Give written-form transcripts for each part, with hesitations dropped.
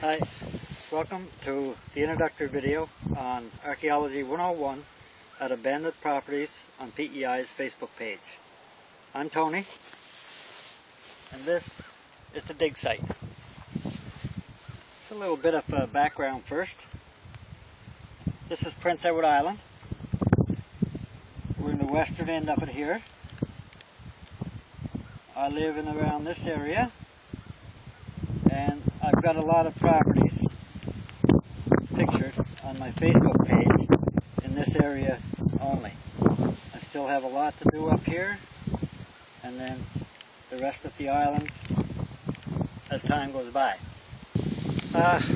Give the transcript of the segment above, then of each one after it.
Hi, welcome to the introductory video on Archaeology 101 at Abandoned Properties on PEI's Facebook page. I'm Tony, and this is the dig site. Just a little bit of background first. This is Prince Edward Island. We're in the western end of it here. I live in around this area, and I've got a lot of properties pictured on my Facebook page in this area only. I still have a lot to do up here, and then the rest of the island as time goes by.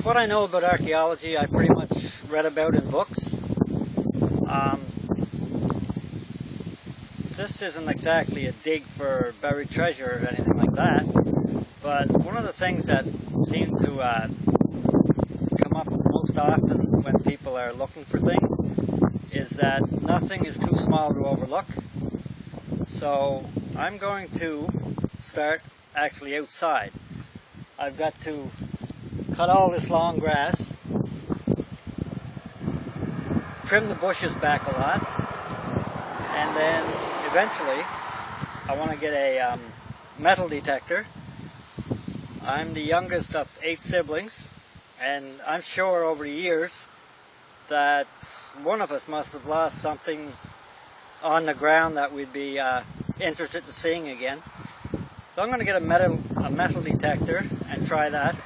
What I know about archaeology I pretty much read about in books. This isn't exactly a dig for buried treasure or anything like that, but one of the things that seem to come up most often when people are looking for things is that nothing is too small to overlook. So I'm going to start actually outside. I've got to cut all this long grass, trim the bushes back a lot, and then eventually I want to get a metal detector. I'm the youngest of 8 siblings, and I'm sure over the years that one of us must have lost something on the ground that we'd be interested in seeing again. So I'm going to get a metal detector and try that,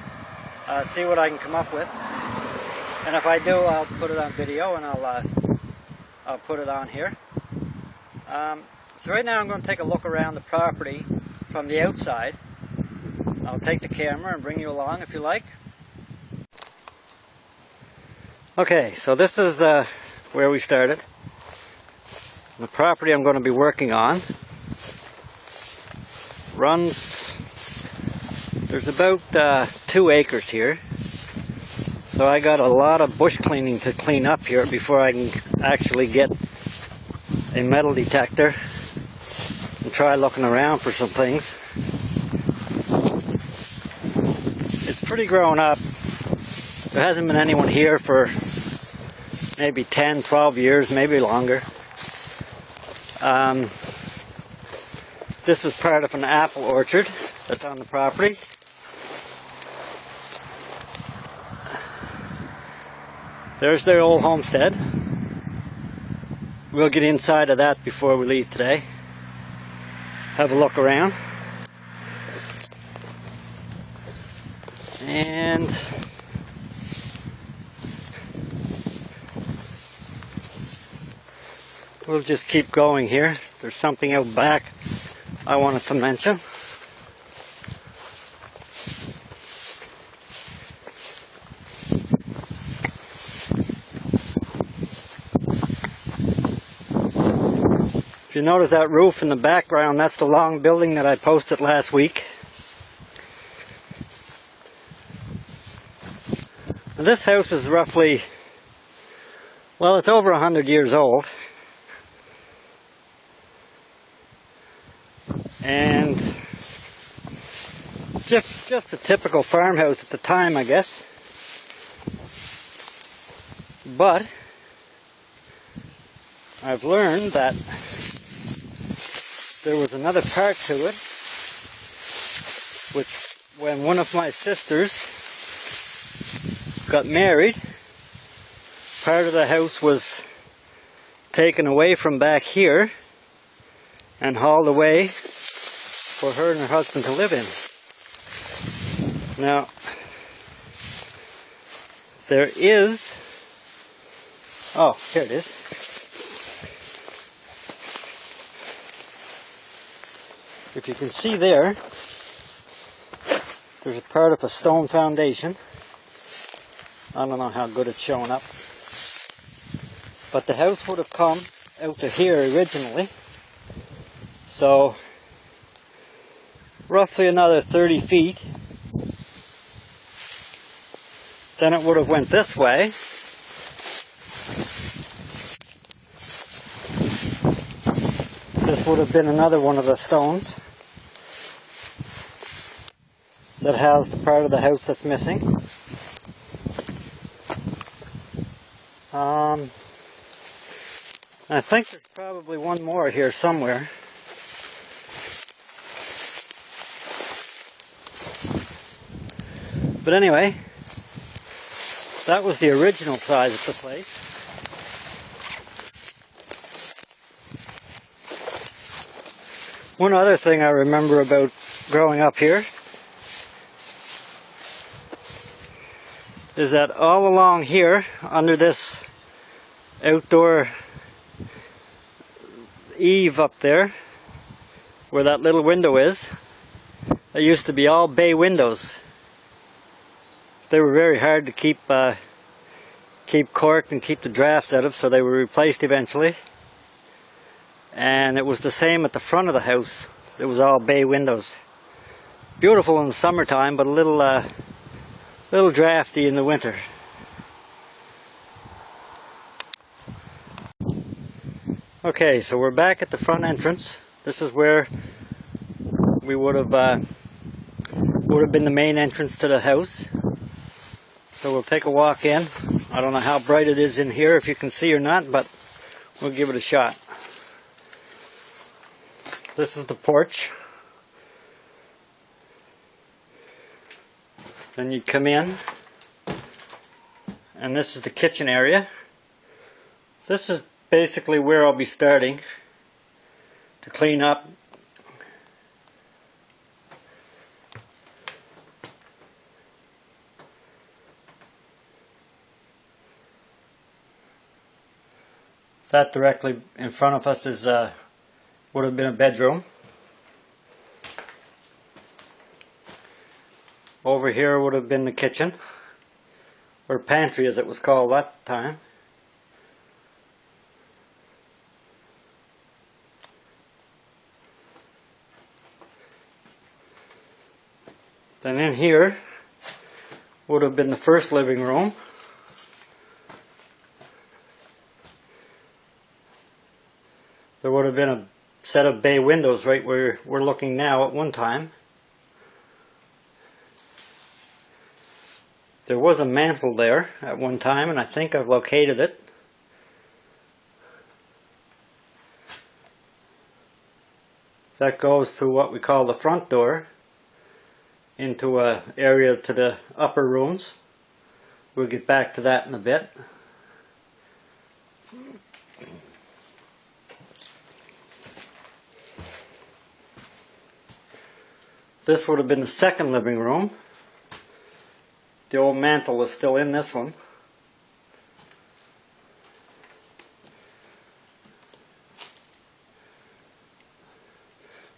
see what I can come up with, and if I do, I'll put it on video and I'll put it on here. So right now I'm going to take a look around the property from the outside. I'll take the camera and bring you along if you like. Okay, so this is where we started. The property I'm going to be working on there's about 2 acres here. So I got a lot of bush cleaning to clean up here before I can actually get a metal detector and try looking around for some things. It's pretty grown up. There hasn't been anyone here for maybe 10, 12 years, maybe longer. This is part of an apple orchard that's on the property. There's their old homestead. We'll get inside of that before we leave today. Have a look around. And we'll just keep going here. There's something out back I wanted to mention. If you notice that roof in the background, that's the long building that I posted last week. Now this house is roughly, well, it's over 100 years old. And just a typical farmhouse at the time, I guess. But I've learned that there was another part to it, which when one of my sisters got married, part of the house was taken away from back here and hauled away for her and her husband to live in. Now, there is, oh, here it is. If you can see there, there's a part of a stone foundation. I don't know how good it's showing up. But the house would have come out to here originally. So, roughly another 30 feet. Then it would have went this way. This would have been another one of the stones that has the part of the house that's missing. I think there's probably one more here somewhere. But anyway, that was the original size of the place. One other thing I remember about growing up here is that all along here, under this outdoor eave up there, where that little window is, there used to be all bay windows. They were very hard to keep corked and keep the drafts out of, so they were replaced eventually. And it was the same at the front of the house. It was all bay windows. Beautiful in the summertime, but a little drafty in the winter. Okay, so we're back at the front entrance. This is where we would have been the main entrance to the house. So we'll take a walk in. I don't know how bright it is in here, if you can see or not, but we'll give it a shot. This is the porch. Then you come in, and this is the kitchen area. This is basically where I'll be starting to clean up. That directly in front of us is would have been a bedroom. Over here would have been the kitchen, or pantry as it was called that time. Then in here would have been the first living room. There would have been a set of bay windows right where we're looking now at one time. There was a mantle there at one time, and I think I've located it. That goes to what we call the front door, into an area to the upper rooms. We'll get back to that in a bit. This would have been the second living room. The old mantle is still in this one.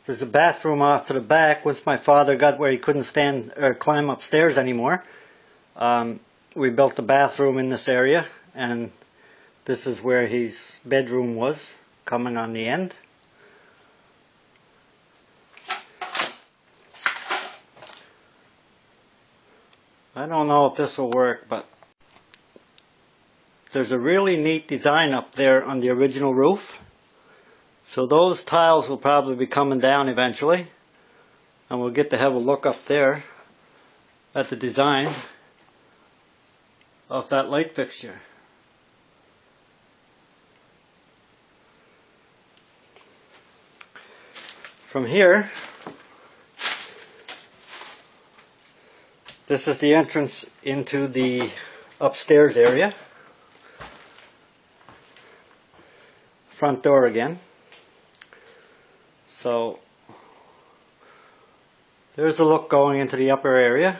There's a bathroom off to the back. Once my father got where he couldn't stand or climb upstairs anymore, we built a bathroom in this area, and this is where his bedroom was, coming on the end. I don't know if this will work, but there's a really neat design up there on the original roof. So those tiles will probably be coming down eventually, and we'll get to have a look up there at the design of that light fixture. From here, this is the entrance into the upstairs area. Front door again. So there's a look going into the upper area.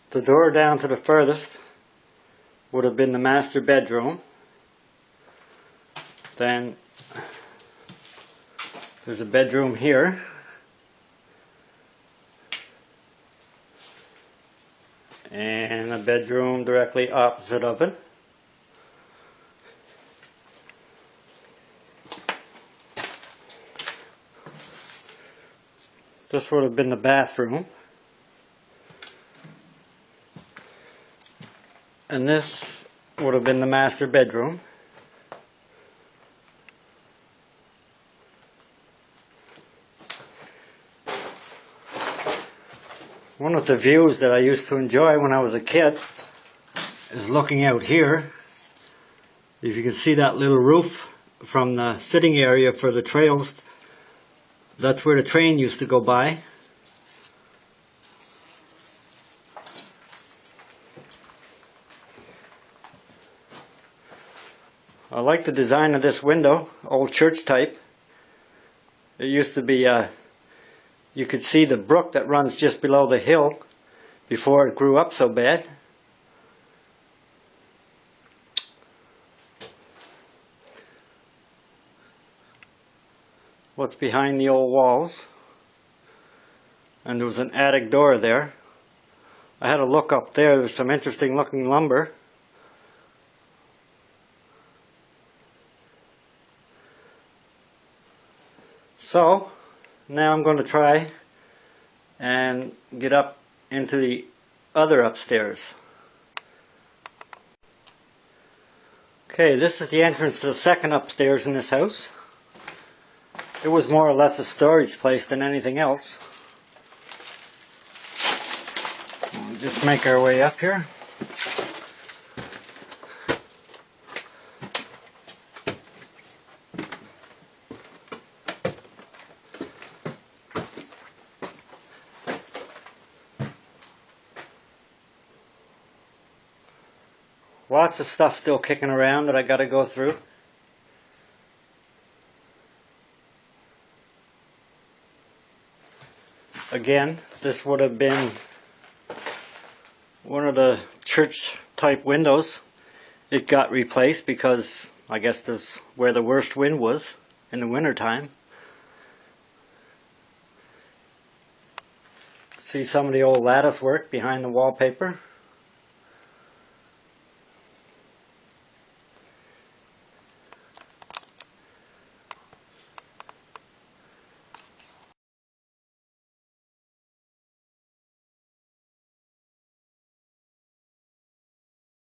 The door down to the furthest would have been the master bedroom. Then there's a bedroom here. And a bedroom directly opposite of it. This would have been the bathroom. And this would have been the master bedroom. One of the views that I used to enjoy when I was a kid is looking out here. If you can see that little roof from the sitting area for the trails, that's where the train used to go by. I like the design of this window, old church type. It used to be, you could see the brook that runs just below the hill before it grew up so bad. What's behind the old walls? And there was an attic door there. I had a look up there. There's some interesting looking lumber. So now I'm going to try and get up into the other upstairs. Okay, this is the entrance to the second upstairs in this house. It was more or less a storage place than anything else. We'll just make our way up here. Lots of stuff still kicking around that I got to go through. Again, this would have been one of the church type windows. It got replaced because I guess that's where the worst wind was in the winter time. See some of the old lattice work behind the wallpaper.